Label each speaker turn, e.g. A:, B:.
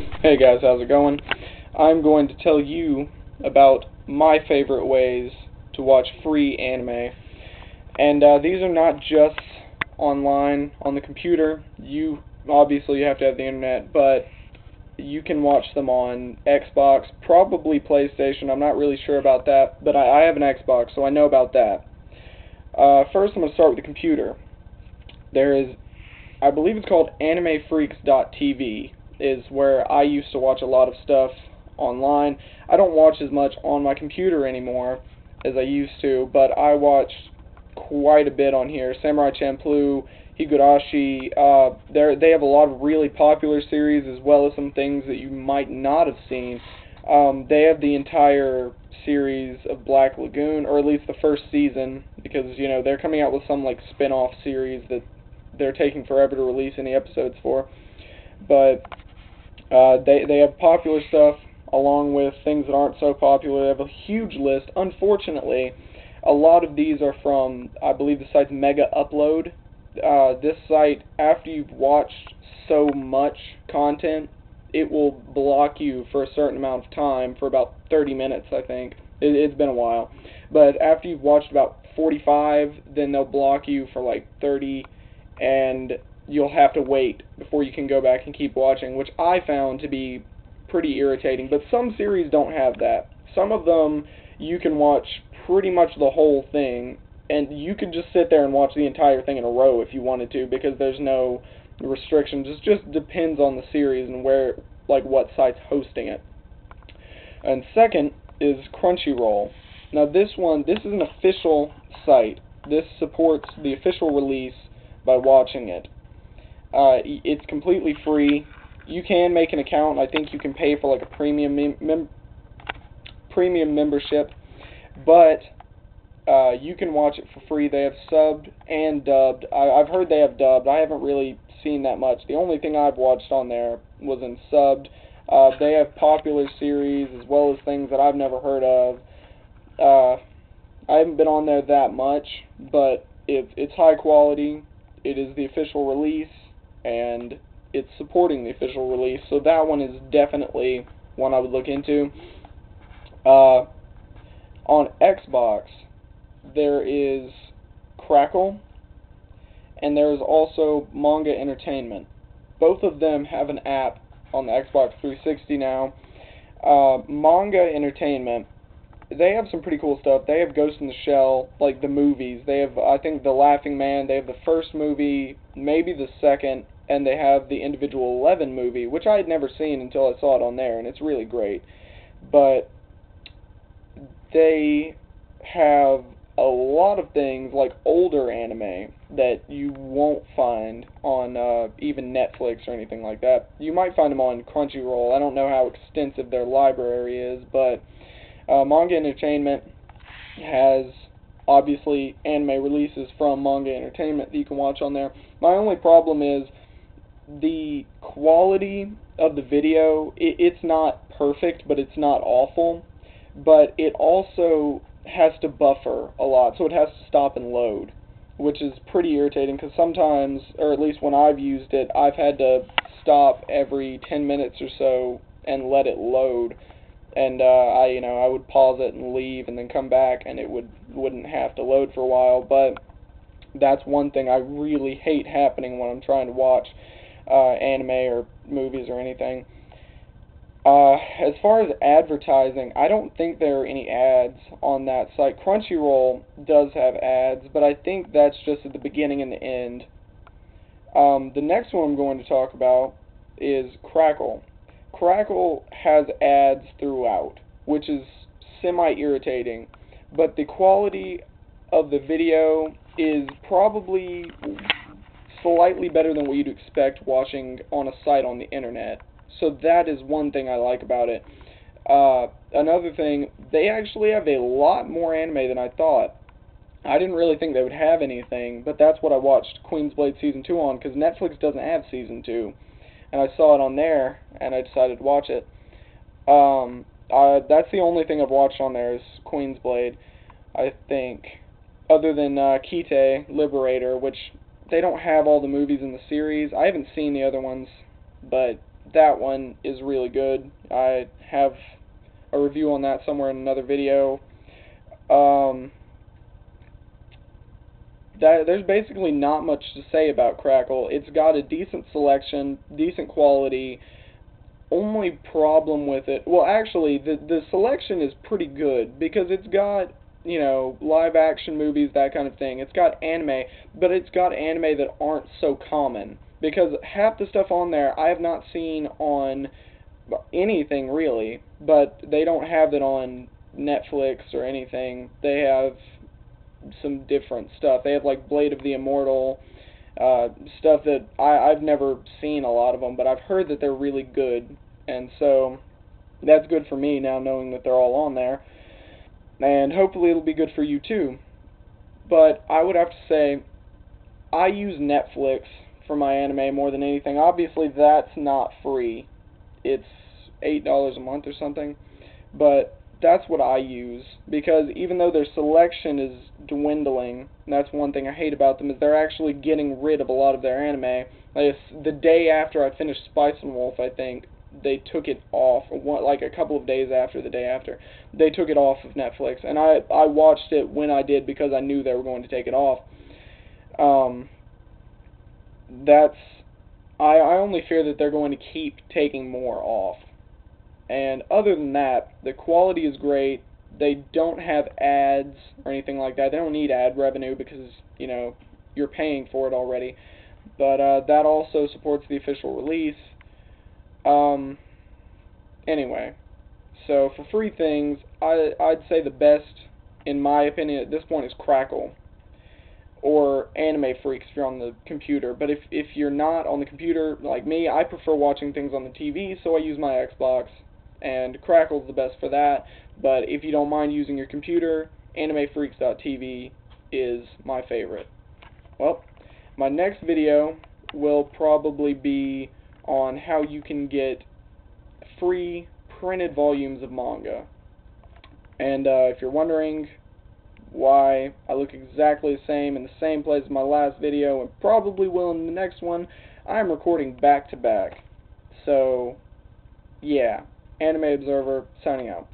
A: Hey guys, how's it going? I'm going to tell you about my favorite ways to watch free anime. And these are not just online on the computer. You obviously you have to have the internet, but you can watch them on Xbox, probably PlayStation. I'm not really sure about that, but I have an Xbox, so I know about that. First, I'm going to start with the computer. There is, I believe it's called AnimeFreaks.tv, is where I used to watch a lot of stuff online. I don't watch as much on my computer anymore as I used to, but I watch quite a bit on here. Samurai Champloo, Higurashi, they have a lot of really popular series as well as some things that you might not have seen. They have the entire series of Black Lagoon, or at least the first season, because they're coming out with some like spin-off series that they're taking forever to release any episodes for. But they have popular stuff along with things that aren't so popular. They have a huge list. Unfortunately, a lot of these are from, I believe the site's Mega Upload. This site, after you've watched so much content, it will block you for a certain amount of time, for about 30 minutes, I think. It's been a while. But after you've watched about 45, then they'll block you for like 30, and you'll have to wait before you can go back and keep watching, which I found to be pretty irritating. But some series don't have that. Some of them you can watch pretty much the whole thing, and you could just sit there and watch the entire thing in a row if you wanted to, because there's no restrictions. It just depends on the series and where, like, what site's hosting it. And second is Crunchyroll. Now this is an official site. This supports the official release by watching it. It's completely free. You can make an account. I think you can pay for like a premium membership, but you can watch it for free. They have subbed and dubbed. I've heard they have dubbed. I haven't really seen that much. The only thing I've watched on there was in subbed. They have popular series as well as things that I've never heard of. I haven't been on there that much, but it's high quality. It is the official release, and it's supporting the official release, so that one is definitely one I would look into. On Xbox, there is Crackle, and there is also Manga Entertainment. Both of them have an app on the Xbox 360 now. Manga Entertainment, they have some pretty cool stuff. They have Ghost in the Shell, like the movies. They have, I think, The Laughing Man. They have the first movie, maybe the second, and they have the Individual 11 movie, which I had never seen until I saw it on there, and it's really great. But they have a lot of things like older anime that you won't find on even Netflix or anything like that. You might find them on Crunchyroll. I don't know how extensive their library is, but Manga Entertainment has obviously anime releases from Manga Entertainment that you can watch on there. My only problem is the quality of the video. It's not perfect, but it's not awful. But it also has to buffer a lot, so it has to stop and load, which is pretty irritating because sometimes, or at least when I've used it, I've had to stop every 10 minutes or so and let it load. And I would pause it and leave and then come back, and it wouldn't have to load for a while. But that's one thing I really hate happening when I'm trying to watch anime or movies or anything. As far as advertising, I don't think there are any ads on that site. Crunchyroll does have ads, but I think that's just at the beginning and the end. The next one I'm going to talk about is Crackle. Crackle has ads throughout, which is semi-irritating, but the quality of the video is probably slightly better than what you'd expect watching on a site on the internet. So that is one thing I like about it. Another thing, they actually have a lot more anime than I thought. I didn't really think they would have anything, but that's what I watched Queen's Blade Season 2 on, because Netflix doesn't have Season 2. And I saw it on there, and I decided to watch it. That's the only thing I've watched on there is Queen's Blade, I think. Other than Kite, Liberator, which they don't have all the movies in the series. I haven't seen the other ones, but that one is really good. I have a review on that somewhere in another video. There's basically not much to say about Crackle. It's got a decent selection, decent quality. Only problem with it, well, actually, the selection is pretty good because it's got, you know, live action movies, that kind of thing. It's got anime, but it's got anime that aren't so common, because half the stuff on there I have not seen on anything really, but they don't have it on Netflix or anything. They have some different stuff. They have like Blade of the Immortal, stuff that I've never seen a lot of them, but I've heard that they're really good, and so that's good for me now knowing that they're all on there, and hopefully it'll be good for you too. But I would have to say I use Netflix for my anime more than anything. Obviously that's not free. It's $8 a month or something, but that's what I use, because even though their selection is dwindling, and that's one thing I hate about them, is they're actually getting rid of a lot of their anime. Like the day after I finished Spice and Wolf, I think, they took it off, like a couple of days after, the day after, they took it off of Netflix, and I watched it when I did because I knew they were going to take it off. I only fear that they're going to keep taking more off. And other than that, the quality is great. They don't have ads or anything like that. They don't need ad revenue because, you know, you're paying for it already. But that also supports the official release. Anyway, so for free things, I'd say the best, in my opinion at this point, is Crackle or Anime Freaks if you're on the computer. But if you're not on the computer, like me, I prefer watching things on the TV, so I use my Xbox, and Crackle's the best for that. But if you don't mind using your computer, AnimeFreaks.tv is my favorite. Well, my next video will probably be on how you can get free printed volumes of manga. And if you're wondering why I look exactly the same in the same place as my last video, and probably will in the next one, I'm recording back to back. So, yeah. Anime Observer, signing out.